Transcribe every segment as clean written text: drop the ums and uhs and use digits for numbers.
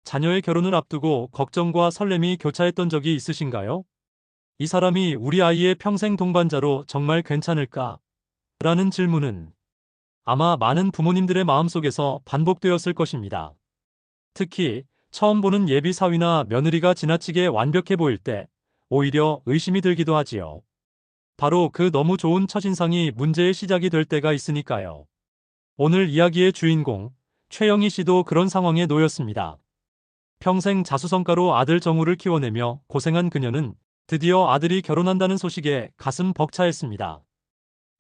자녀의 결혼을 앞두고 걱정과 설렘이 교차했던 적이 있으신가요? 이 사람이 우리 아이의 평생 동반자로 정말 괜찮을까? 라는 질문은 아마 많은 부모님들의 마음속에서 반복되었을 것입니다. 특히 처음 보는 예비 사위나 며느리가 지나치게 완벽해 보일 때 오히려 의심이 들기도 하지요. 바로 그 너무 좋은 첫인상이 문제의 시작이 될 때가 있으니까요. 오늘 이야기의 주인공 최영희 씨도 그런 상황에 놓였습니다. 평생 자수성가로 아들 정우를 키워내며 고생한 그녀는 드디어 아들이 결혼한다는 소식에 가슴 벅차했습니다.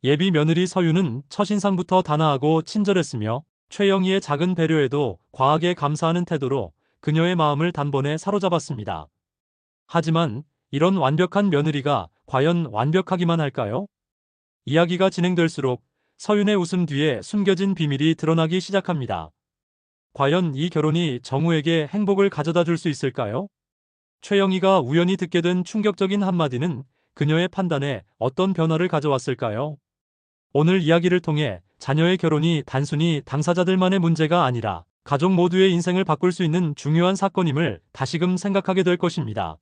예비 며느리 서유는 첫인상부터 단아하고 친절했으며 최영희의 작은 배려에도 과하게 감사하는 태도로 그녀의 마음을 단번에 사로잡았습니다. 하지만 이런 완벽한 며느리가 과연 완벽하기만 할까요? 이야기가 진행될수록 서윤의 웃음 뒤에 숨겨진 비밀이 드러나기 시작합니다. 과연 이 결혼이 정우에게 행복을 가져다 줄 수 있을까요? 최영희가 우연히 듣게 된 충격적인 한마디는 그녀의 판단에 어떤 변화를 가져왔을까요? 오늘 이야기를 통해 자녀의 결혼이 단순히 당사자들만의 문제가 아니라 가족 모두의 인생을 바꿀 수 있는 중요한 사건임을 다시금 생각하게 될 것입니다.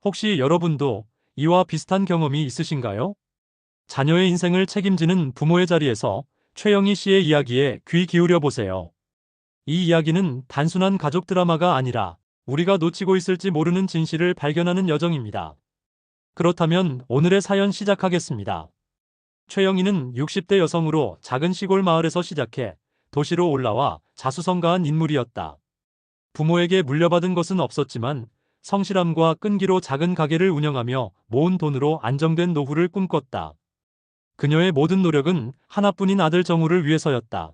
혹시 여러분도 이와 비슷한 경험이 있으신가요? 자녀의 인생을 책임지는 부모의 자리에서 최영희 씨의 이야기에 귀 기울여 보세요. 이 이야기는 단순한 가족 드라마가 아니라 우리가 놓치고 있을지 모르는 진실을 발견하는 여정입니다. 그렇다면 오늘의 사연 시작하겠습니다. 최영희는 60대 여성으로 작은 시골 마을에서 시작해 도시로 올라와 자수성가한 인물이었다. 부모에게 물려받은 것은 없었지만 성실함과 끈기로 작은 가게를 운영하며 모은 돈으로 안정된 노후를 꿈꿨다. 그녀의 모든 노력은 하나뿐인 아들 정우를 위해서였다.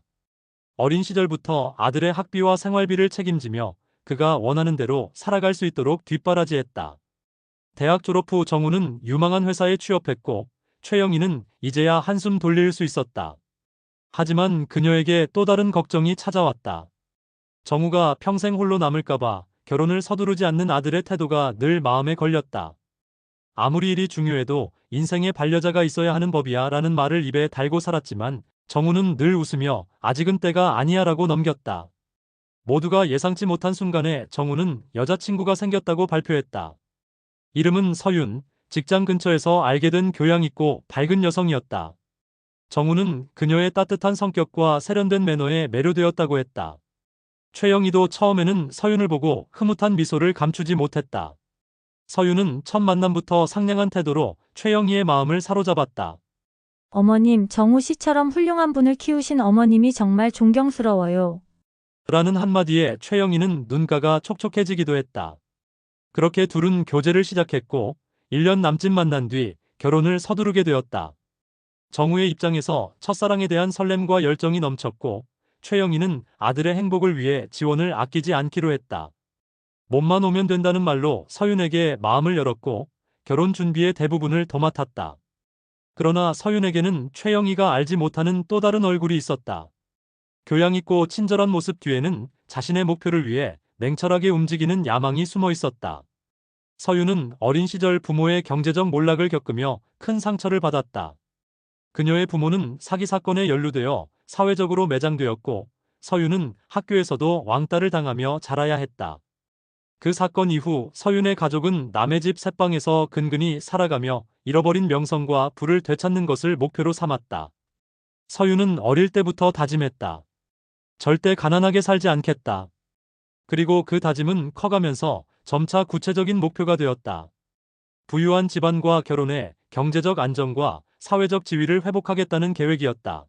어린 시절부터 아들의 학비와 생활비를 책임지며 그가 원하는 대로 살아갈 수 있도록 뒷바라지했다. 대학 졸업 후 정우는 유망한 회사에 취업했고 최영희는 이제야 한숨 돌릴 수 있었다. 하지만 그녀에게 또 다른 걱정이 찾아왔다. 정우가 평생 홀로 남을까봐 결혼을 서두르지 않는 아들의 태도가 늘 마음에 걸렸다. 아무리 일이 중요해도 인생에 반려자가 있어야 하는 법이야 라는 말을 입에 달고 살았지만 정우는 늘 웃으며 아직은 때가 아니야 라고 넘겼다. 모두가 예상치 못한 순간에 정우는 여자친구가 생겼다고 발표했다. 이름은 서윤, 직장 근처에서 알게 된 교양 있고 밝은 여성이었다. 정우는 그녀의 따뜻한 성격과 세련된 매너에 매료되었다고 했다. 최영희도 처음에는 서윤을 보고 흐뭇한 미소를 감추지 못했다. 서윤은 첫 만남부터 상냥한 태도로 최영희의 마음을 사로잡았다. 어머님, 정우 씨처럼 훌륭한 분을 키우신 어머님이 정말 존경스러워요. 라는 한마디에 최영희는 눈가가 촉촉해지기도 했다. 그렇게 둘은 교제를 시작했고 1년 남짓 만난 뒤 결혼을 서두르게 되었다. 정우의 입장에서 첫사랑에 대한 설렘과 열정이 넘쳤고 최영희는 아들의 행복을 위해 지원을 아끼지 않기로 했다. 몸만 오면 된다는 말로 서윤에게 마음을 열었고 결혼 준비의 대부분을 도맡았다. 그러나 서윤에게는 최영희가 알지 못하는 또 다른 얼굴이 있었다. 교양 있고 친절한 모습 뒤에는 자신의 목표를 위해 냉철하게 움직이는 야망이 숨어 있었다. 서윤은 어린 시절 부모의 경제적 몰락을 겪으며 큰 상처를 받았다. 그녀의 부모는 사기 사건에 연루되어 사회적으로 매장되었고 서윤은 학교에서도 왕따를 당하며 자라야 했다. 그 사건 이후 서윤의 가족은 남의 집 새방에서 근근히 살아가며 잃어버린 명성과 부를 되찾는 것을 목표로 삼았다. 서윤은 어릴 때부터 다짐했다. 절대 가난하게 살지 않겠다. 그리고 그 다짐은 커가면서 점차 구체적인 목표가 되었다. 부유한 집안과 결혼해 경제적 안정과 사회적 지위를 회복하겠다는 계획이었다.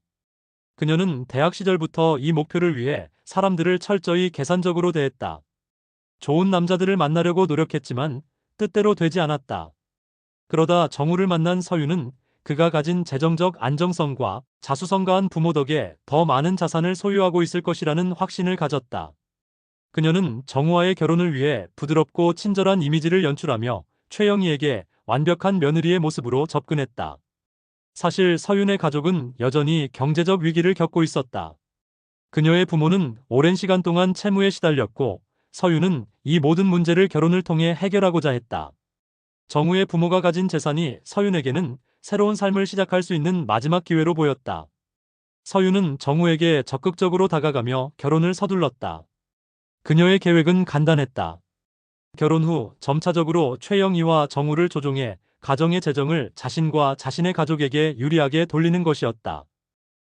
그녀는 대학 시절부터 이 목표를 위해 사람들을 철저히 계산적으로 대했다. 좋은 남자들을 만나려고 노력했지만 뜻대로 되지 않았다. 그러다 정우를 만난 서윤은 그가 가진 재정적 안정성과 자수성가한 부모 덕에 더 많은 자산을 소유하고 있을 것이라는 확신을 가졌다. 그녀는 정우와의 결혼을 위해 부드럽고 친절한 이미지를 연출하며 최영희에게 완벽한 며느리의 모습으로 접근했다. 사실 서윤의 가족은 여전히 경제적 위기를 겪고 있었다. 그녀의 부모는 오랜 시간 동안 채무에 시달렸고 서윤은 이 모든 문제를 결혼을 통해 해결하고자 했다. 정우의 부모가 가진 재산이 서윤에게는 새로운 삶을 시작할 수 있는 마지막 기회로 보였다. 서윤은 정우에게 적극적으로 다가가며 결혼을 서둘렀다. 그녀의 계획은 간단했다. 결혼 후 점차적으로 최영희와 정우를 조종해 가정의 재정을 자신과 자신의 가족에게 유리하게 돌리는 것이었다.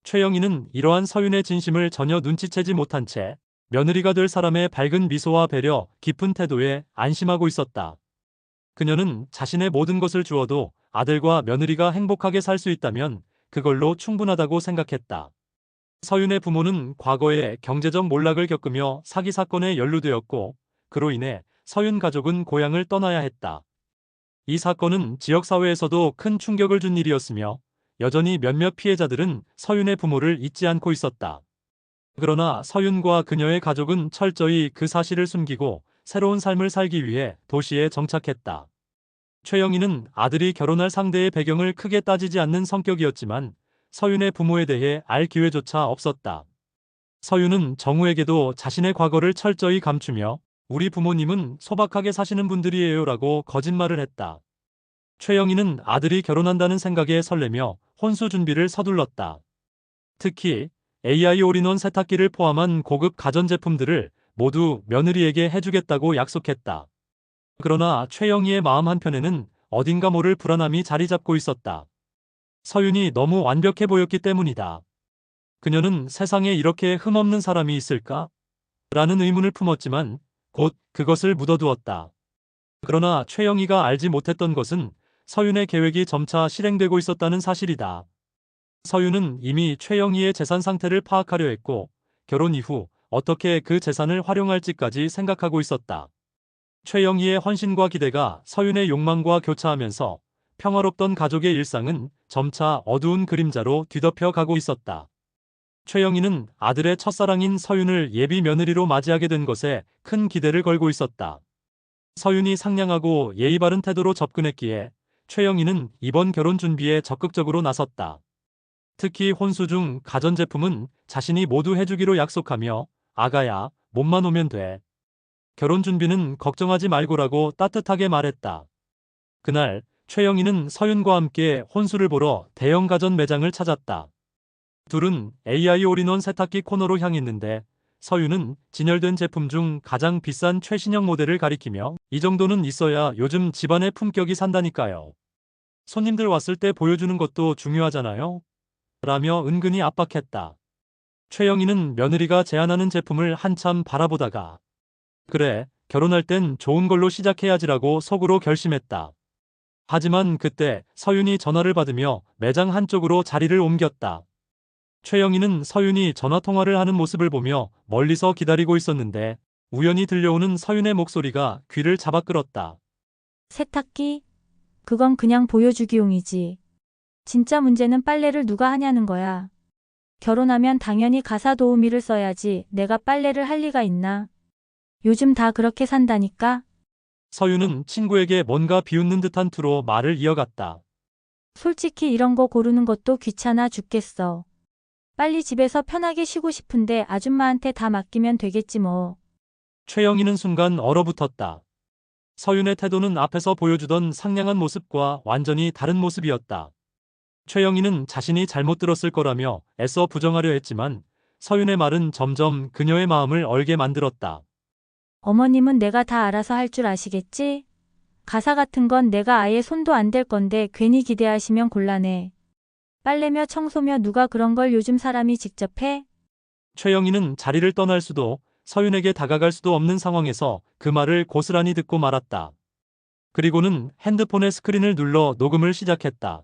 최영희는 이러한 서윤의 진심을 전혀 눈치채지 못한 채 며느리가 될 사람의 밝은 미소와 배려, 깊은 태도에 안심하고 있었다. 그녀는 자신의 모든 것을 주어도 아들과 며느리가 행복하게 살 수 있다면 그걸로 충분하다고 생각했다. 서윤의 부모는 과거에 경제적 몰락을 겪으며 사기 사건에 연루되었고, 그로 인해 서윤 가족은 고향을 떠나야 했다. 이 사건은 지역사회에서도 큰 충격을 준 일이었으며, 여전히 몇몇 피해자들은 서윤의 부모를 잊지 않고 있었다. 그러나 서윤과 그녀의 가족은 철저히 그 사실을 숨기고 새로운 삶을 살기 위해 도시에 정착했다. 최영희는 아들이 결혼할 상대의 배경을 크게 따지지 않는 성격이었지만 서윤의 부모에 대해 알 기회조차 없었다. 서윤은 정우에게도 자신의 과거를 철저히 감추며 우리 부모님은 소박하게 사시는 분들이에요라고 거짓말을 했다. 최영희는 아들이 결혼한다는 생각에 설레며 혼수 준비를 서둘렀다. 특히 AI 올인원 세탁기를 포함한 고급 가전제품들을 모두 며느리에게 해주겠다고 약속했다. 그러나 최영희의 마음 한편에는 어딘가 모를 불안함이 자리 잡고 있었다. 서윤이 너무 완벽해 보였기 때문이다. 그녀는 세상에 이렇게 흠없는 사람이 있을까? 라는 의문을 품었지만 곧 그것을 묻어두었다. 그러나 최영희가 알지 못했던 것은 서윤의 계획이 점차 실행되고 있었다는 사실이다. 서윤은 이미 최영희의 재산 상태를 파악하려 했고 결혼 이후 어떻게 그 재산을 활용할지까지 생각하고 있었다. 최영희의 헌신과 기대가 서윤의 욕망과 교차하면서 평화롭던 가족의 일상은 점차 어두운 그림자로 뒤덮여 가고 있었다. 최영희는 아들의 첫사랑인 서윤을 예비 며느리로 맞이하게 된 것에 큰 기대를 걸고 있었다. 서윤이 상냥하고 예의 바른 태도로 접근했기에 최영희는 이번 결혼 준비에 적극적으로 나섰다. 특히 혼수 중 가전제품은 자신이 모두 해주기로 약속하며 아가야, 몸만 오면 돼. 결혼 준비는 걱정하지 말고라고 따뜻하게 말했다. 그날 최영희는 서윤과 함께 혼수를 보러 대형 가전 매장을 찾았다. 둘은 AI 올인원 세탁기 코너로 향했는데 서윤은 진열된 제품 중 가장 비싼 최신형 모델을 가리키며 이 정도는 있어야 요즘 집안의 품격이 산다니까요. 손님들 왔을 때 보여주는 것도 중요하잖아요. 라며 은근히 압박했다. 최영희는 며느리가 제안하는 제품을 한참 바라보다가 그래, 결혼할 땐 좋은 걸로 시작해야지라고 속으로 결심했다. 하지만 그때 서윤이 전화를 받으며 매장 한쪽으로 자리를 옮겼다. 최영희는 서윤이 전화통화를 하는 모습을 보며 멀리서 기다리고 있었는데 우연히 들려오는 서윤의 목소리가 귀를 잡아 끌었다. 세탁기? 그건 그냥 보여주기용이지. 진짜 문제는 빨래를 누가 하냐는 거야. 결혼하면 당연히 가사 도우미를 써야지 내가 빨래를 할 리가 있나. 요즘 다 그렇게 산다니까. 서윤은 친구에게 뭔가 비웃는 듯한 투로 말을 이어갔다. 솔직히 이런 거 고르는 것도 귀찮아 죽겠어. 빨리 집에서 편하게 쉬고 싶은데 아줌마한테 다 맡기면 되겠지 뭐. 최영희는 순간 얼어붙었다. 서윤의 태도는 앞에서 보여주던 상냥한 모습과 완전히 다른 모습이었다. 최영희는 자신이 잘못 들었을 거라며 애써 부정하려 했지만 서윤의 말은 점점 그녀의 마음을 얼게 만들었다. 어머님은 내가 다 알아서 할 줄 아시겠지? 가사 같은 건 내가 아예 손도 안 댈 건데 괜히 기대하시면 곤란해. 빨래며 청소며 누가 그런 걸 요즘 사람이 직접 해? 최영희는 자리를 떠날 수도 서윤에게 다가갈 수도 없는 상황에서 그 말을 고스란히 듣고 말았다. 그리고는 핸드폰의 스크린을 눌러 녹음을 시작했다.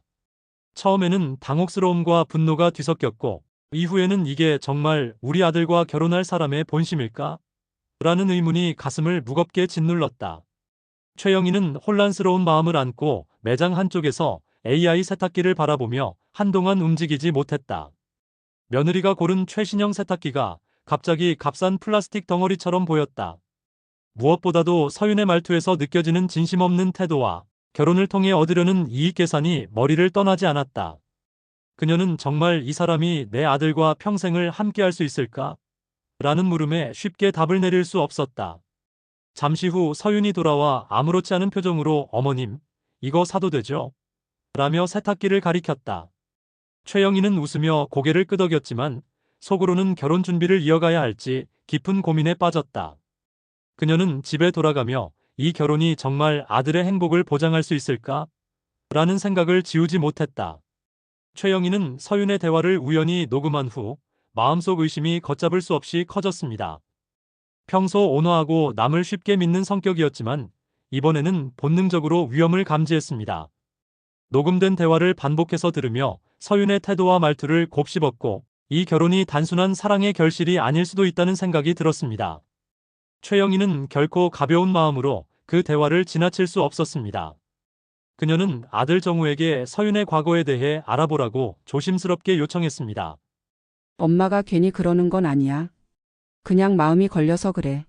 처음에는 당혹스러움과 분노가 뒤섞였고 이후에는 이게 정말 우리 아들과 결혼할 사람의 본심일까? 라는 의문이 가슴을 무겁게 짓눌렀다. 최영희는 혼란스러운 마음을 안고 매장 한쪽에서 AI 세탁기를 바라보며 한동안 움직이지 못했다. 며느리가 고른 최신형 세탁기가 갑자기 값싼 플라스틱 덩어리처럼 보였다. 무엇보다도 서윤의 말투에서 느껴지는 진심 없는 태도와 결혼을 통해 얻으려는 이익 계산이 머리를 떠나지 않았다. 그녀는 정말 이 사람이 내 아들과 평생을 함께할 수 있을까? 라는 물음에 쉽게 답을 내릴 수 없었다. 잠시 후 서윤이 돌아와 아무렇지 않은 표정으로 어머님, 이거 사도 되죠? 라며 세탁기를 가리켰다. 최영희는 웃으며 고개를 끄덕였지만 속으로는 결혼 준비를 이어가야 할지 깊은 고민에 빠졌다. 그녀는 집에 돌아가며 이 결혼이 정말 아들의 행복을 보장할 수 있을까? 라는 생각을 지우지 못했다. 최영희는 서윤의 대화를 우연히 녹음한 후 마음속 의심이 걷잡을 수 없이 커졌습니다. 평소 온화하고 남을 쉽게 믿는 성격이었지만 이번에는 본능적으로 위험을 감지했습니다. 녹음된 대화를 반복해서 들으며 서윤의 태도와 말투를 곱씹었고 이 결혼이 단순한 사랑의 결실이 아닐 수도 있다는 생각이 들었습니다. 최영희는 결코 가벼운 마음으로 그 대화를 지나칠 수 없었습니다. 그녀는 아들 정우에게 서윤의 과거에 대해 알아보라고 조심스럽게 요청했습니다. 엄마가 괜히 그러는 건 아니야. 그냥 마음이 걸려서 그래.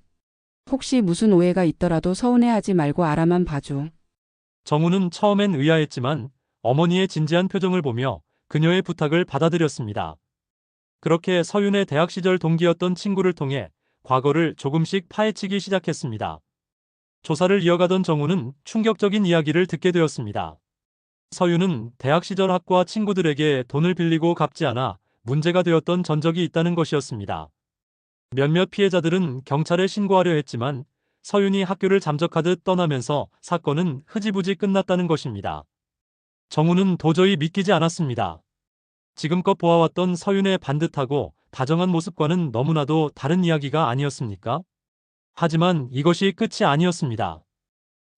혹시 무슨 오해가 있더라도 서운해하지 말고 알아만 봐줘. 정우는 처음엔 의아했지만 어머니의 진지한 표정을 보며 그녀의 부탁을 받아들였습니다. 그렇게 서윤의 대학 시절 동기였던 친구를 통해 과거를 조금씩 파헤치기 시작했습니다. 조사를 이어가던 정우는 충격적인 이야기를 듣게 되었습니다. 서윤은 대학 시절 학과 친구들에게 돈을 빌리고 갚지 않아 문제가 되었던 전적이 있다는 것이었습니다. 몇몇 피해자들은 경찰에 신고하려 했지만 서윤이 학교를 잠적하듯 떠나면서 사건은 흐지부지 끝났다는 것입니다. 정우는 도저히 믿기지 않았습니다. 지금껏 보아왔던 서윤의 반듯하고 다정한 모습과는 너무나도 다른 이야기가 아니었습니까? 하지만 이것이 끝이 아니었습니다.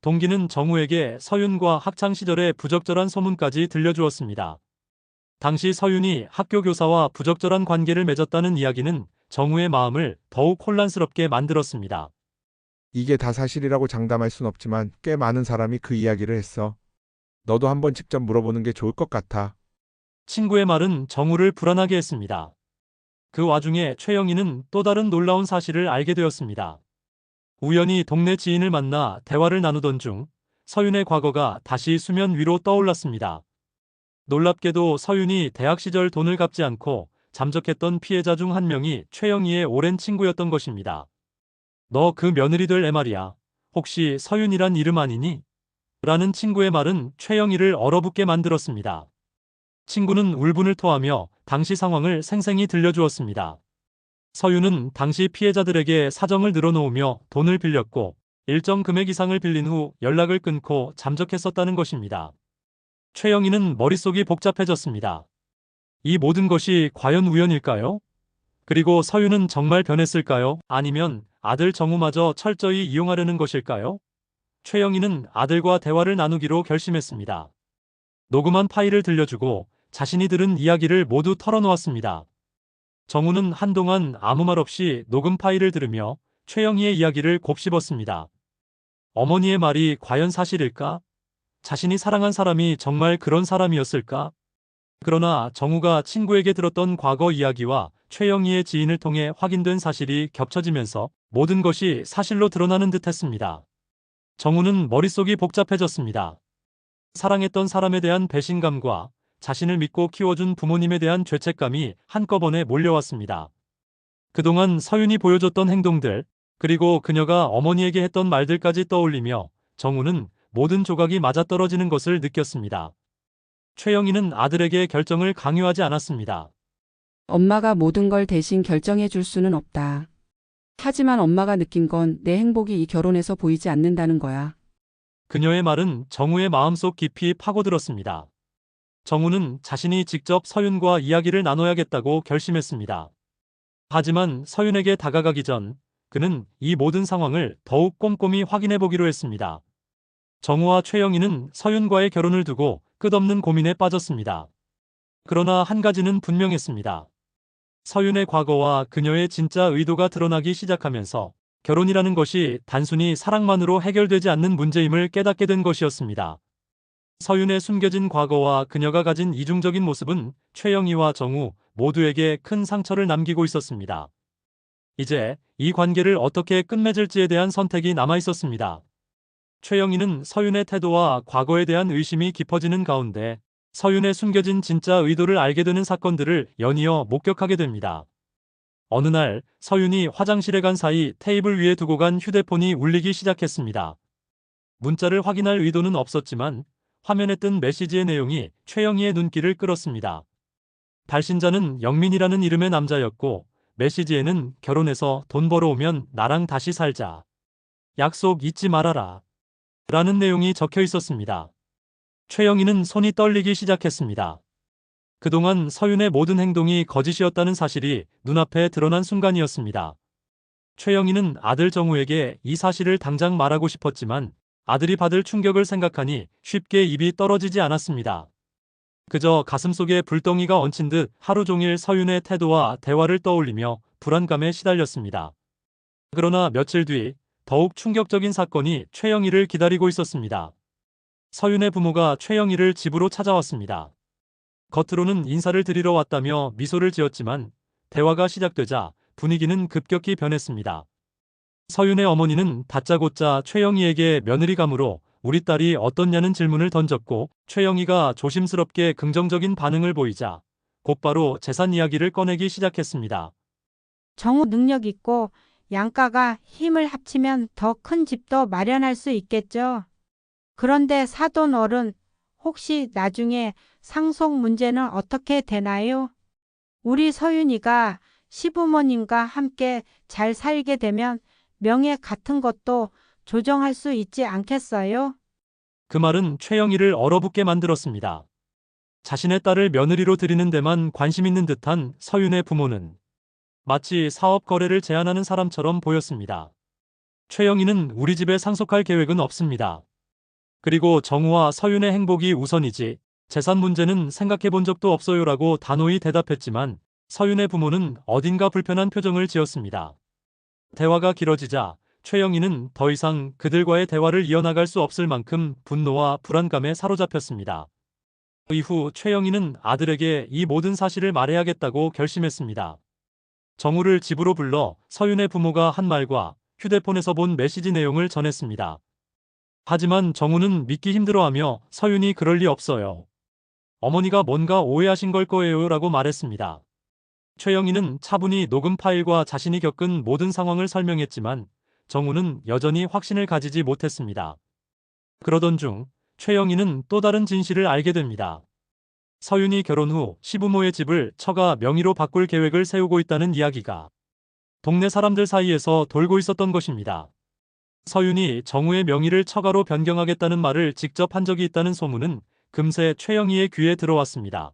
동기는 정우에게 서윤과 학창시절의 부적절한 소문까지 들려주었습니다. 당시 서윤이 학교 교사와 부적절한 관계를 맺었다는 이야기는 정우의 마음을 더욱 혼란스럽게 만들었습니다. 이게 다 사실이라고 장담할 순 없지만 꽤 많은 사람이 그 이야기를 했어. 너도 한번 직접 물어보는 게 좋을 것 같아. 친구의 말은 정우를 불안하게 했습니다. 그 와중에 최영희는 또 다른 놀라운 사실을 알게 되었습니다. 우연히 동네 지인을 만나 대화를 나누던 중 서윤의 과거가 다시 수면 위로 떠올랐습니다. 놀랍게도 서윤이 대학 시절 돈을 갚지 않고 잠적했던 피해자 중 한 명이 최영희의 오랜 친구였던 것입니다. 너 그 며느리 될 애 말이야. 혹시 서윤이란 이름 아니니? 라는 친구의 말은 최영희를 얼어붙게 만들었습니다. 친구는 울분을 토하며 당시 상황을 생생히 들려주었습니다. 서윤은 당시 피해자들에게 사정을 늘어놓으며 돈을 빌렸고 일정 금액 이상을 빌린 후 연락을 끊고 잠적했었다는 것입니다. 최영희는 머릿속이 복잡해졌습니다. 이 모든 것이 과연 우연일까요? 그리고 서윤은 정말 변했을까요? 아니면 아들 정우마저 철저히 이용하려는 것일까요? 최영희는 아들과 대화를 나누기로 결심했습니다. 녹음한 파일을 들려주고 자신이 들은 이야기를 모두 털어놓았습니다. 정우는 한동안 아무 말 없이 녹음 파일을 들으며 최영희의 이야기를 곱씹었습니다. 어머니의 말이 과연 사실일까? 자신이 사랑한 사람이 정말 그런 사람이었을까? 그러나 정우가 친구에게 들었던 과거 이야기와 최영희의 지인을 통해 확인된 사실이 겹쳐지면서 모든 것이 사실로 드러나는 듯했습니다. 정우는 머릿속이 복잡해졌습니다. 사랑했던 사람에 대한 배신감과 자신을 믿고 키워준 부모님에 대한 죄책감이 한꺼번에 몰려왔습니다. 그동안 서윤이 보여줬던 행동들, 그리고 그녀가 어머니에게 했던 말들까지 떠올리며 정우는 모든 조각이 맞아떨어지는 것을 느꼈습니다. 최영희는 아들에게 결정을 강요하지 않았습니다. 엄마가 모든 걸 대신 결정해 줄 수는 없다. 하지만 엄마가 느낀 건 내 행복이 이 결혼에서 보이지 않는다는 거야. 그녀의 말은 정우의 마음속 깊이 파고들었습니다. 정우는 자신이 직접 서윤과 이야기를 나눠야겠다고 결심했습니다. 하지만 서윤에게 다가가기 전 그는 이 모든 상황을 더욱 꼼꼼히 확인해 보기로 했습니다. 정우와 최영희는 서윤과의 결혼을 두고 끝없는 고민에 빠졌습니다. 그러나 한 가지는 분명했습니다. 서윤의 과거와 그녀의 진짜 의도가 드러나기 시작하면서 결혼이라는 것이 단순히 사랑만으로 해결되지 않는 문제임을 깨닫게 된 것이었습니다. 서윤의 숨겨진 과거와 그녀가 가진 이중적인 모습은 최영희와 정우 모두에게 큰 상처를 남기고 있었습니다. 이제 이 관계를 어떻게 끝맺을지에 대한 선택이 남아 있었습니다. 최영희는 서윤의 태도와 과거에 대한 의심이 깊어지는 가운데 서윤의 숨겨진 진짜 의도를 알게 되는 사건들을 연이어 목격하게 됩니다. 어느 날 서윤이 화장실에 간 사이 테이블 위에 두고 간 휴대폰이 울리기 시작했습니다. 문자를 확인할 의도는 없었지만 화면에 뜬 메시지의 내용이 최영희의 눈길을 끌었습니다. 발신자는 영민이라는 이름의 남자였고 메시지에는 결혼해서 돈 벌어오면 나랑 다시 살자. 약속 잊지 말아라. 라는 내용이 적혀 있었습니다. 최영희는 손이 떨리기 시작했습니다. 그동안 서윤의 모든 행동이 거짓이었다는 사실이 눈앞에 드러난 순간이었습니다. 최영희는 아들 정우에게 이 사실을 당장 말하고 싶었지만 아들이 받을 충격을 생각하니 쉽게 입이 떨어지지 않았습니다. 그저 가슴속에 불덩이가 얹힌 듯 하루 종일 서윤의 태도와 대화를 떠올리며 불안감에 시달렸습니다. 그러나 며칠 뒤 더욱 충격적인 사건이 최영희를 기다리고 있었습니다. 서윤의 부모가 최영희를 집으로 찾아왔습니다. 겉으로는 인사를 드리러 왔다며 미소를 지었지만 대화가 시작되자 분위기는 급격히 변했습니다. 서윤의 어머니는 다짜고짜 최영희에게 며느리감으로 우리 딸이 어떻냐는 질문을 던졌고 최영희가 조심스럽게 긍정적인 반응을 보이자 곧바로 재산 이야기를 꺼내기 시작했습니다. 정우 능력 있고 양가가 힘을 합치면 더 큰 집도 마련할 수 있겠죠. 그런데 사돈 어른, 혹시 나중에 상속 문제는 어떻게 되나요? 우리 서윤이가 시부모님과 함께 잘 살게 되면 명예 같은 것도 조정할 수 있지 않겠어요? 그 말은 최영희를 얼어붙게 만들었습니다. 자신의 딸을 며느리로 들이는 데만 관심 있는 듯한 서윤의 부모는 마치 사업 거래를 제안하는 사람처럼 보였습니다. 최영희는 우리 집에 상속할 계획은 없습니다. 그리고 정우와 서윤의 행복이 우선이지 재산 문제는 생각해 본 적도 없어요라고 단호히 대답했지만 서윤의 부모는 어딘가 불편한 표정을 지었습니다. 대화가 길어지자 최영희는 더 이상 그들과의 대화를 이어나갈 수 없을 만큼 분노와 불안감에 사로잡혔습니다. 이후 최영희는 아들에게 이 모든 사실을 말해야겠다고 결심했습니다. 정우를 집으로 불러 서윤의 부모가 한 말과 휴대폰에서 본 메시지 내용을 전했습니다. 하지만 정우는 믿기 힘들어하며 서윤이 그럴 리 없어요. 어머니가 뭔가 오해하신 걸 거예요 라고 말했습니다. 최영희는 차분히 녹음 파일과 자신이 겪은 모든 상황을 설명했지만 정우는 여전히 확신을 가지지 못했습니다. 그러던 중 최영희는 또 다른 진실을 알게 됩니다. 서윤이 결혼 후 시부모의 집을 처가 명의로 바꿀 계획을 세우고 있다는 이야기가 동네 사람들 사이에서 돌고 있었던 것입니다. 서윤이 정우의 명의를 처가로 변경하겠다는 말을 직접 한 적이 있다는 소문은 금세 최영희의 귀에 들어왔습니다.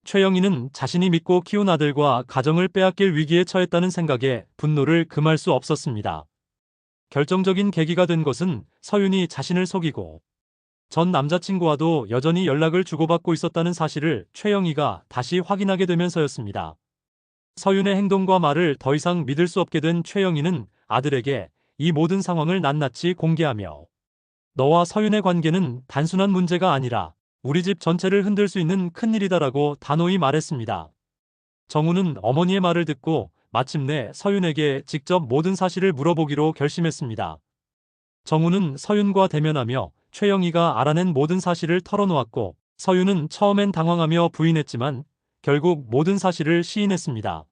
최영희는 자신이 믿고 키운 아들과 가정을 빼앗길 위기에 처했다는 생각에 분노를 금할 수 없었습니다. 결정적인 계기가 된 것은 서윤이 자신을 속이고 전 남자친구와도 여전히 연락을 주고받고 있었다는 사실을 최영희가 다시 확인하게 되면서였습니다. 서윤의 행동과 말을 더 이상 믿을 수 없게 된 최영희는 아들에게 이 모든 상황을 낱낱이 공개하며 너와 서윤의 관계는 단순한 문제가 아니라 우리 집 전체를 흔들 수 있는 큰일이다라고 단호히 말했습니다. 정우는 어머니의 말을 듣고 마침내 서윤에게 직접 모든 사실을 물어보기로 결심했습니다. 정우는 서윤과 대면하며 최영희가 알아낸 모든 사실을 털어놓았고 서윤은 처음엔 당황하며 부인했지만 결국 모든 사실을 시인했습니다.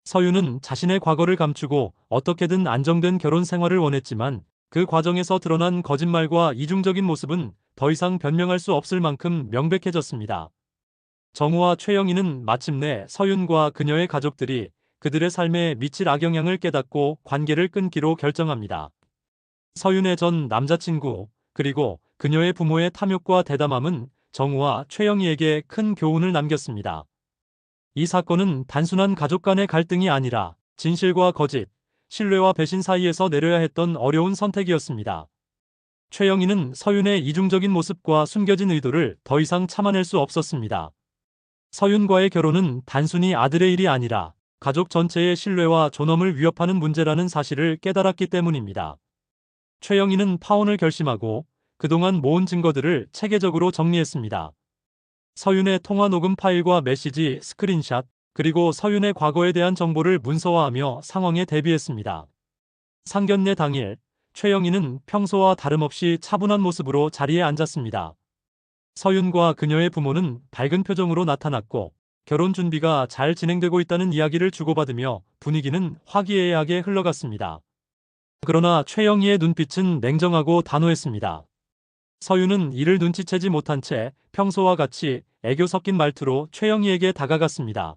서윤은 자신의 과거를 감추고 어떻게든 안정된 결혼 생활을 원했지만 그 과정에서 드러난 거짓말과 이중적인 모습은 더 이상 변명할 수 없을 만큼 명백해졌습니다. 정우와 최영희는 마침내 서윤과 그녀의 가족들이 그들의 삶에 미칠 악영향을 깨닫고 관계를 끊기로 결정합니다. 서윤의 전 남자친구 그리고 그녀의 부모의 탐욕과 대담함은 정우와 최영희에게 큰 교훈을 남겼습니다. 이 사건은 단순한 가족 간의 갈등이 아니라 진실과 거짓, 신뢰와 배신 사이에서 내려야 했던 어려운 선택이었습니다. 최영희는 서윤의 이중적인 모습과 숨겨진 의도를 더 이상 참아낼 수 없었습니다. 서윤과의 결혼은 단순히 아들의 일이 아니라 가족 전체의 신뢰와 존엄을 위협하는 문제라는 사실을 깨달았기 때문입니다. 최영희는 파혼을 결심하고 그동안 모은 증거들을 체계적으로 정리했습니다. 서윤의 통화 녹음 파일과 메시지, 스크린샷, 그리고 서윤의 과거에 대한 정보를 문서화하며 상황에 대비했습니다. 상견례 당일, 최영희는 평소와 다름없이 차분한 모습으로 자리에 앉았습니다. 서윤과 그녀의 부모는 밝은 표정으로 나타났고 결혼 준비가 잘 진행되고 있다는 이야기를 주고받으며 분위기는 화기애애하게 흘러갔습니다. 그러나 최영희의 눈빛은 냉정하고 단호했습니다. 서윤은 이를 눈치채지 못한 채 평소와 같이 애교 섞인 말투로 최영희에게 다가갔습니다.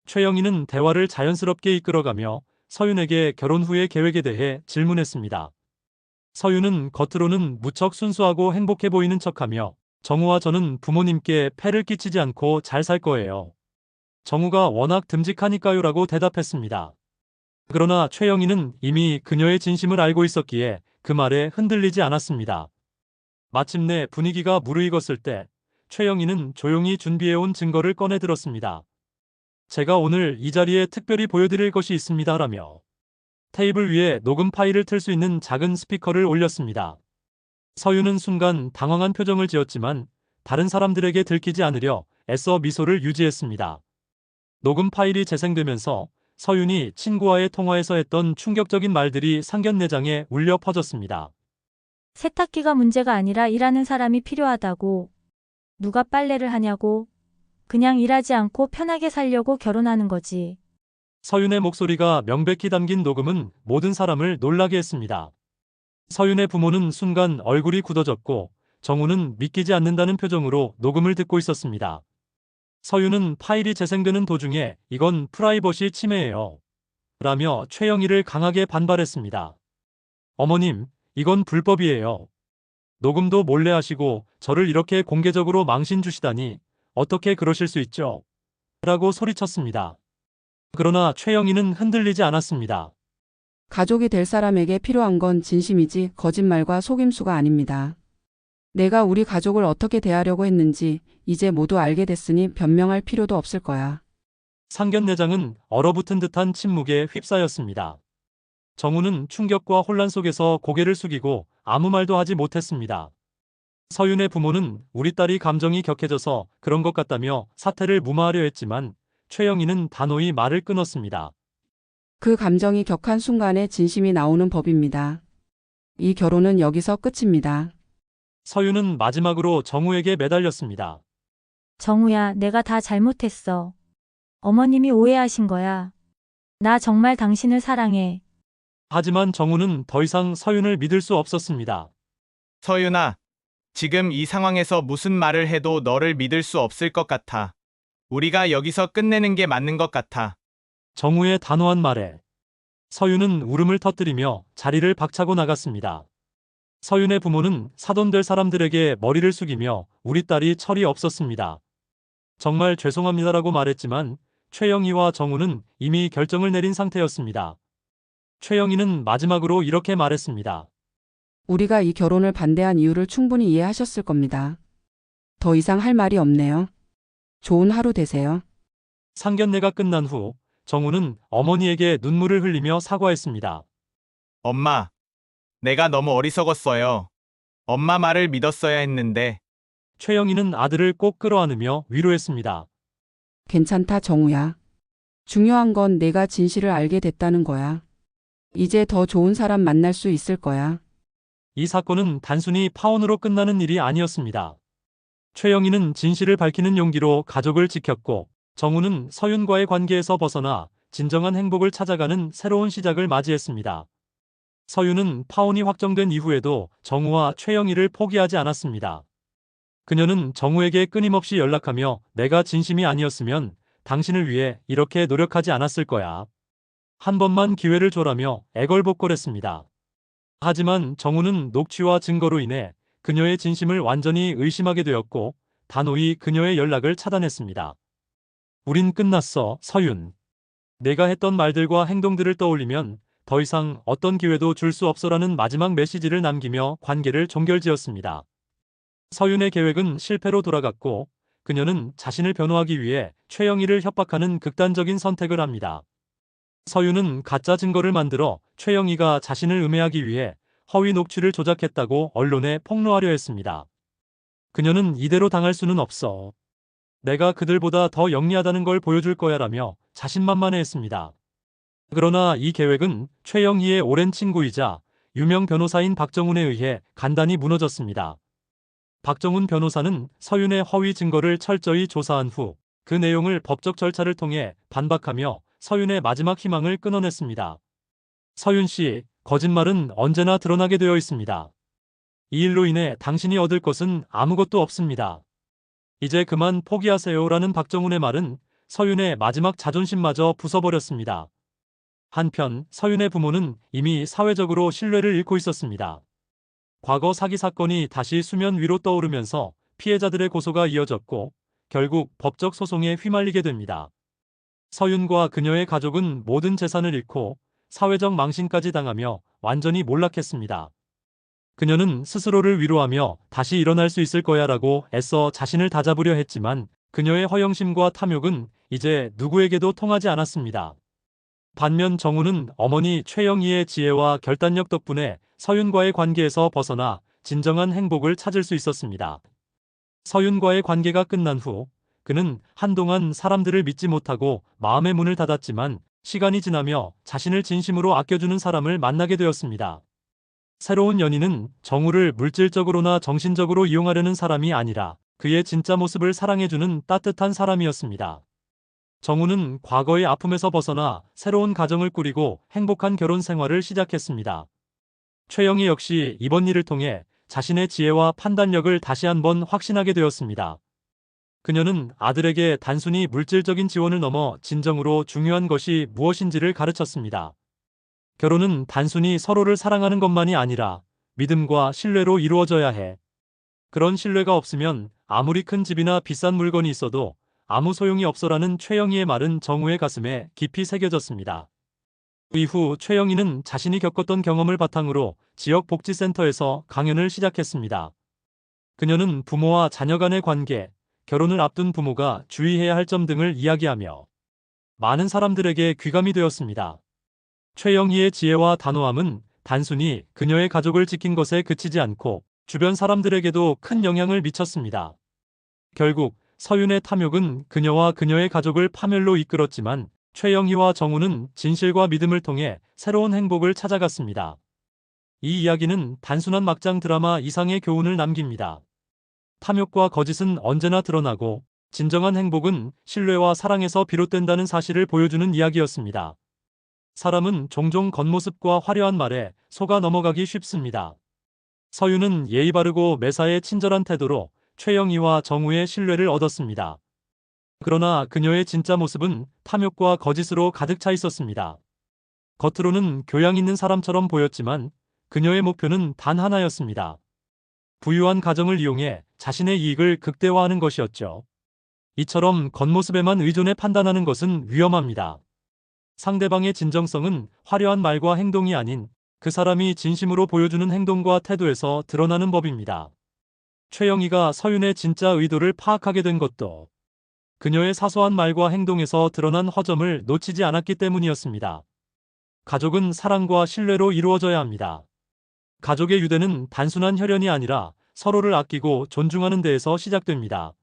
최영희는 대화를 자연스럽게 이끌어가며 서윤에게 결혼 후의 계획에 대해 질문했습니다. 서윤은 겉으로는 무척 순수하고 행복해 보이는 척하며 정우와 저는 부모님께 폐를 끼치지 않고 잘 살 거예요. 정우가 워낙 듬직하니까요라고 대답했습니다. 그러나 최영희는 이미 그녀의 진심을 알고 있었기에 그 말에 흔들리지 않았습니다. 마침내 분위기가 무르익었을 때 최영희는 조용히 준비해온 증거를 꺼내 들었습니다. 제가 오늘 이 자리에 특별히 보여드릴 것이 있습니다라며 테이블 위에 녹음 파일을 틀 수 있는 작은 스피커를 올렸습니다. 서윤은 순간 당황한 표정을 지었지만 다른 사람들에게 들키지 않으려 애써 미소를 유지했습니다. 녹음 파일이 재생되면서 서윤이 친구와의 통화에서 했던 충격적인 말들이 상견례장에 울려 퍼졌습니다. 세탁기가 문제가 아니라 일하는 사람이 필요하다고. 누가 빨래를 하냐고. 그냥 일하지 않고 편하게 살려고 결혼하는 거지. 서윤의 목소리가 명백히 담긴 녹음은 모든 사람을 놀라게 했습니다. 서윤의 부모는 순간 얼굴이 굳어졌고 정우는 믿기지 않는다는 표정으로 녹음을 듣고 있었습니다. 서윤은 파일이 재생되는 도중에 이건 프라이버시 침해예요. 라며 최영희를 강하게 반발했습니다. 어머님, 이건 불법이에요. 녹음도 몰래 하시고 저를 이렇게 공개적으로 망신 주시다니 어떻게 그러실 수 있죠? 라고 소리쳤습니다. 그러나 최영희는 흔들리지 않았습니다. 가족이 될 사람에게 필요한 건 진심이지 거짓말과 속임수가 아닙니다. 내가 우리 가족을 어떻게 대하려고 했는지 이제 모두 알게 됐으니 변명할 필요도 없을 거야. 상견례장은 얼어붙은 듯한 침묵에 휩싸였습니다. 정우는 충격과 혼란 속에서 고개를 숙이고 아무 말도 하지 못했습니다. 서윤의 부모는 우리 딸이 감정이 격해져서 그런 것 같다며 사태를 무마하려 했지만 최영희는 단호히 말을 끊었습니다. 그 감정이 격한 순간에 진심이 나오는 법입니다. 이 결혼은 여기서 끝입니다. 서윤은 마지막으로 정우에게 매달렸습니다. 정우야, 내가 다 잘못했어. 어머님이 오해하신 거야. 나 정말 당신을 사랑해. 하지만 정우는 더 이상 서윤을 믿을 수 없었습니다. 서윤아, 지금 이 상황에서 무슨 말을 해도 너를 믿을 수 없을 것 같아. 우리가 여기서 끝내는 게 맞는 것 같아. 정우의 단호한 말에 서윤은 울음을 터뜨리며 자리를 박차고 나갔습니다. 서윤의 부모는 사돈될 사람들에게 머리를 숙이며 우리 딸이 철이 없었습니다. 정말 죄송합니다라고 말했지만 최영희와 정우는 이미 결정을 내린 상태였습니다. 최영희는 마지막으로 이렇게 말했습니다. 우리가 이 결혼을 반대한 이유를 충분히 이해하셨을 겁니다. 더 이상 할 말이 없네요. 좋은 하루 되세요. 상견례가 끝난 후 정우는 어머니에게 눈물을 흘리며 사과했습니다. 엄마, 내가 너무 어리석었어요. 엄마 말을 믿었어야 했는데. 최영희는 아들을 꼭 끌어안으며 위로했습니다. 괜찮다, 정우야. 중요한 건 내가 진실을 알게 됐다는 거야. 이제 더 좋은 사람 만날 수 있을 거야. 이 사건은 단순히 파혼으로 끝나는 일이 아니었습니다. 최영희는 진실을 밝히는 용기로 가족을 지켰고 정우는 서윤과의 관계에서 벗어나 진정한 행복을 찾아가는 새로운 시작을 맞이했습니다. 서윤은 파혼이 확정된 이후에도 정우와 최영희를 포기하지 않았습니다. 그녀는 정우에게 끊임없이 연락하며 내가 진심이 아니었으면 당신을 위해 이렇게 노력하지 않았을 거야. 한 번만 기회를 줘라며 애걸복걸했습니다. 하지만 정우는 녹취와 증거로 인해 그녀의 진심을 완전히 의심하게 되었고 단호히 그녀의 연락을 차단했습니다. 우린 끝났어, 서윤. 내가 했던 말들과 행동들을 떠올리면 더 이상 어떤 기회도 줄 수 없어라는 마지막 메시지를 남기며 관계를 종결지었습니다. 서윤의 계획은 실패로 돌아갔고 그녀는 자신을 변호하기 위해 최영희를 협박하는 극단적인 선택을 합니다. 서윤은 가짜 증거를 만들어 최영희가 자신을 음해하기 위해 허위 녹취를 조작했다고 언론에 폭로하려 했습니다. 그녀는 이대로 당할 수는 없어. 내가 그들보다 더 영리하다는 걸 보여줄 거야라며 자신만만해했습니다. 그러나 이 계획은 최영희의 오랜 친구이자 유명 변호사인 박정훈에 의해 간단히 무너졌습니다. 박정훈 변호사는 서윤의 허위 증거를 철저히 조사한 후 그 내용을 법적 절차를 통해 반박하며 서윤의 마지막 희망을 끊어냈습니다. 서윤 씨, 거짓말은 언제나 드러나게 되어 있습니다. 이 일로 인해 당신이 얻을 것은 아무것도 없습니다. 이제 그만 포기하세요라는 박정훈의 말은 서윤의 마지막 자존심마저 부숴버렸습니다. 한편 서윤의 부모는 이미 사회적으로 신뢰를 잃고 있었습니다. 과거 사기 사건이 다시 수면 위로 떠오르면서 피해자들의 고소가 이어졌고 결국 법적 소송에 휘말리게 됩니다. 서윤과 그녀의 가족은 모든 재산을 잃고 사회적 망신까지 당하며 완전히 몰락했습니다. 그녀는 스스로를 위로하며 다시 일어날 수 있을 거야라고 애써 자신을 다잡으려 했지만 그녀의 허영심과 탐욕은 이제 누구에게도 통하지 않았습니다. 반면 정우는 어머니 최영희의 지혜와 결단력 덕분에 서윤과의 관계에서 벗어나 진정한 행복을 찾을 수 있었습니다. 서윤과의 관계가 끝난 후 그는 한동안 사람들을 믿지 못하고 마음의 문을 닫았지만 시간이 지나며 자신을 진심으로 아껴주는 사람을 만나게 되었습니다. 새로운 연인은 정우를 물질적으로나 정신적으로 이용하려는 사람이 아니라 그의 진짜 모습을 사랑해주는 따뜻한 사람이었습니다. 정우는 과거의 아픔에서 벗어나 새로운 가정을 꾸리고 행복한 결혼 생활을 시작했습니다. 최영희 역시 이번 일을 통해 자신의 지혜와 판단력을 다시 한번 확신하게 되었습니다. 그녀는 아들에게 단순히 물질적인 지원을 넘어 진정으로 중요한 것이 무엇인지를 가르쳤습니다. 결혼은 단순히 서로를 사랑하는 것만이 아니라 믿음과 신뢰로 이루어져야 해. 그런 신뢰가 없으면 아무리 큰 집이나 비싼 물건이 있어도 아무 소용이 없어라는 최영희의 말은 정우의 가슴에 깊이 새겨졌습니다. 이후 최영희는 자신이 겪었던 경험을 바탕으로 지역 복지센터에서 강연을 시작했습니다. 그녀는 부모와 자녀 간의 관계, 결혼을 앞둔 부모가 주의해야 할 점 등을 이야기하며 많은 사람들에게 귀감이 되었습니다. 최영희의 지혜와 단호함은 단순히 그녀의 가족을 지킨 것에 그치지 않고 주변 사람들에게도 큰 영향을 미쳤습니다. 결국 서윤의 탐욕은 그녀와 그녀의 가족을 파멸로 이끌었지만 최영희와 정우는 진실과 믿음을 통해 새로운 행복을 찾아갔습니다. 이 이야기는 단순한 막장 드라마 이상의 교훈을 남깁니다. 탐욕과 거짓은 언제나 드러나고 진정한 행복은 신뢰와 사랑에서 비롯된다는 사실을 보여주는 이야기였습니다. 사람은 종종 겉모습과 화려한 말에 속아 넘어가기 쉽습니다. 서윤은 예의 바르고 매사에 친절한 태도로 최영희와 정우의 신뢰를 얻었습니다. 그러나 그녀의 진짜 모습은 탐욕과 거짓으로 가득 차 있었습니다. 겉으로는 교양 있는 사람처럼 보였지만 그녀의 목표는 단 하나였습니다. 부유한 가정을 이용해 자신의 이익을 극대화하는 것이었죠. 이처럼 겉모습에만 의존해 판단하는 것은 위험합니다. 상대방의 진정성은 화려한 말과 행동이 아닌 그 사람이 진심으로 보여주는 행동과 태도에서 드러나는 법입니다. 최영희가 서윤의 진짜 의도를 파악하게 된 것도 그녀의 사소한 말과 행동에서 드러난 허점을 놓치지 않았기 때문이었습니다. 가족은 사랑과 신뢰로 이루어져야 합니다. 가족의 유대는 단순한 혈연이 아니라 서로를 아끼고 존중하는 데에서 시작됩니다.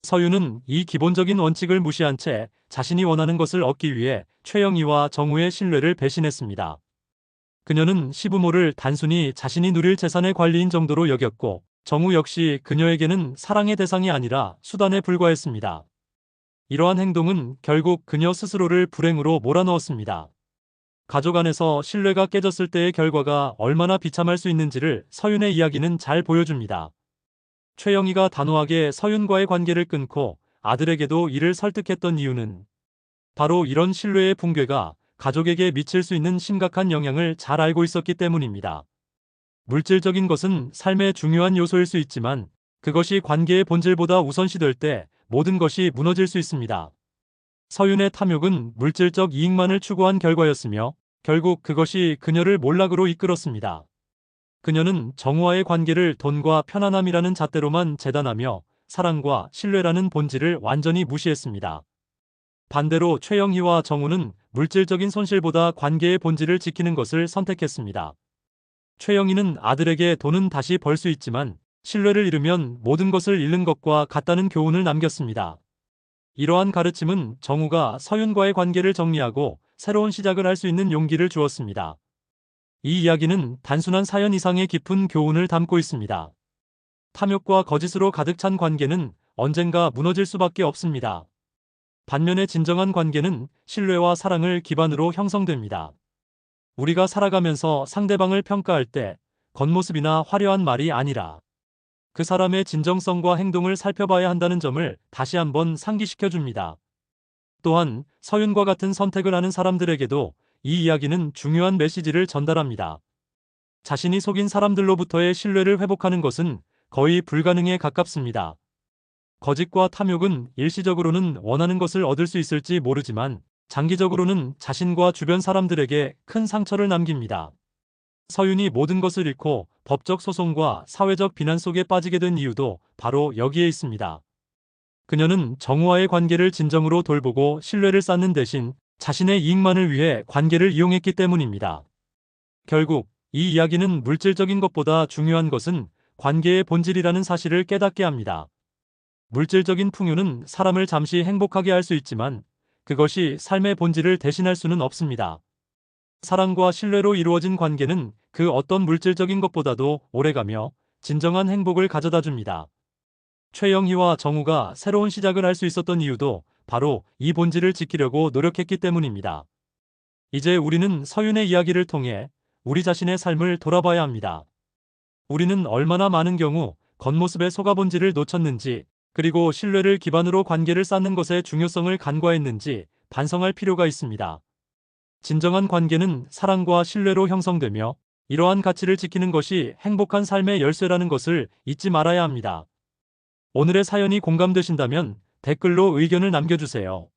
서윤은 이 기본적인 원칙을 무시한 채 자신이 원하는 것을 얻기 위해 최영희와 정우의 신뢰를 배신했습니다. 그녀는 시부모를 단순히 자신이 누릴 재산의 관리인 정도로 여겼고 정우 역시 그녀에게는 사랑의 대상이 아니라 수단에 불과했습니다. 이러한 행동은 결국 그녀 스스로를 불행으로 몰아넣었습니다. 가족 안에서 신뢰가 깨졌을 때의 결과가 얼마나 비참할 수 있는지를 서윤의 이야기는 잘 보여줍니다. 최영희가 단호하게 서윤과의 관계를 끊고 아들에게도 이를 설득했던 이유는 바로 이런 신뢰의 붕괴가 가족에게 미칠 수 있는 심각한 영향을 잘 알고 있었기 때문입니다. 물질적인 것은 삶의 중요한 요소일 수 있지만 그것이 관계의 본질보다 우선시될 때 모든 것이 무너질 수 있습니다. 서윤의 탐욕은 물질적 이익만을 추구한 결과였으며 결국 그것이 그녀를 몰락으로 이끌었습니다. 그녀는 정우와의 관계를 돈과 편안함이라는 잣대로만 재단하며 사랑과 신뢰라는 본질을 완전히 무시했습니다. 반대로 최영희와 정우는 물질적인 손실보다 관계의 본질을 지키는 것을 선택했습니다. 최영희는 아들에게 돈은 다시 벌 수 있지만 신뢰를 잃으면 모든 것을 잃는 것과 같다는 교훈을 남겼습니다. 이러한 가르침은 정우가 서윤과의 관계를 정리하고 새로운 시작을 할 수 있는 용기를 주었습니다. 이 이야기는 단순한 사연 이상의 깊은 교훈을 담고 있습니다. 탐욕과 거짓으로 가득 찬 관계는 언젠가 무너질 수밖에 없습니다. 반면에 진정한 관계는 신뢰와 사랑을 기반으로 형성됩니다. 우리가 살아가면서 상대방을 평가할 때 겉모습이나 화려한 말이 아니라 그 사람의 진정성과 행동을 살펴봐야 한다는 점을 다시 한번 상기시켜 줍니다. 또한 서윤과 같은 선택을 하는 사람들에게도 이 이야기는 중요한 메시지를 전달합니다. 자신이 속인 사람들로부터의 신뢰를 회복하는 것은 거의 불가능에 가깝습니다. 거짓과 탐욕은 일시적으로는 원하는 것을 얻을 수 있을지 모르지만 장기적으로는 자신과 주변 사람들에게 큰 상처를 남깁니다. 서윤이 모든 것을 잃고 법적 소송과 사회적 비난 속에 빠지게 된 이유도 바로 여기에 있습니다. 그녀는 정우와의 관계를 진정으로 돌보고 신뢰를 쌓는 대신 자신의 이익만을 위해 관계를 이용했기 때문입니다. 결국 이 이야기는 물질적인 것보다 중요한 것은 관계의 본질이라는 사실을 깨닫게 합니다. 물질적인 풍요는 사람을 잠시 행복하게 할 수 있지만 그것이 삶의 본질을 대신할 수는 없습니다. 사랑과 신뢰로 이루어진 관계는 그 어떤 물질적인 것보다도 오래가며 진정한 행복을 가져다 줍니다. 최영희와 정우가 새로운 시작을 할 수 있었던 이유도 바로 이 본질을 지키려고 노력했기 때문입니다. 이제 우리는 서윤의 이야기를 통해 우리 자신의 삶을 돌아봐야 합니다. 우리는 얼마나 많은 경우 겉모습의 속아 본질을 놓쳤는지, 그리고 신뢰를 기반으로 관계를 쌓는 것의 중요성을 간과했는지 반성할 필요가 있습니다. 진정한 관계는 사랑과 신뢰로 형성되며 이러한 가치를 지키는 것이 행복한 삶의 열쇠라는 것을 잊지 말아야 합니다. 오늘의 사연이 공감되신다면 댓글로 의견을 남겨주세요.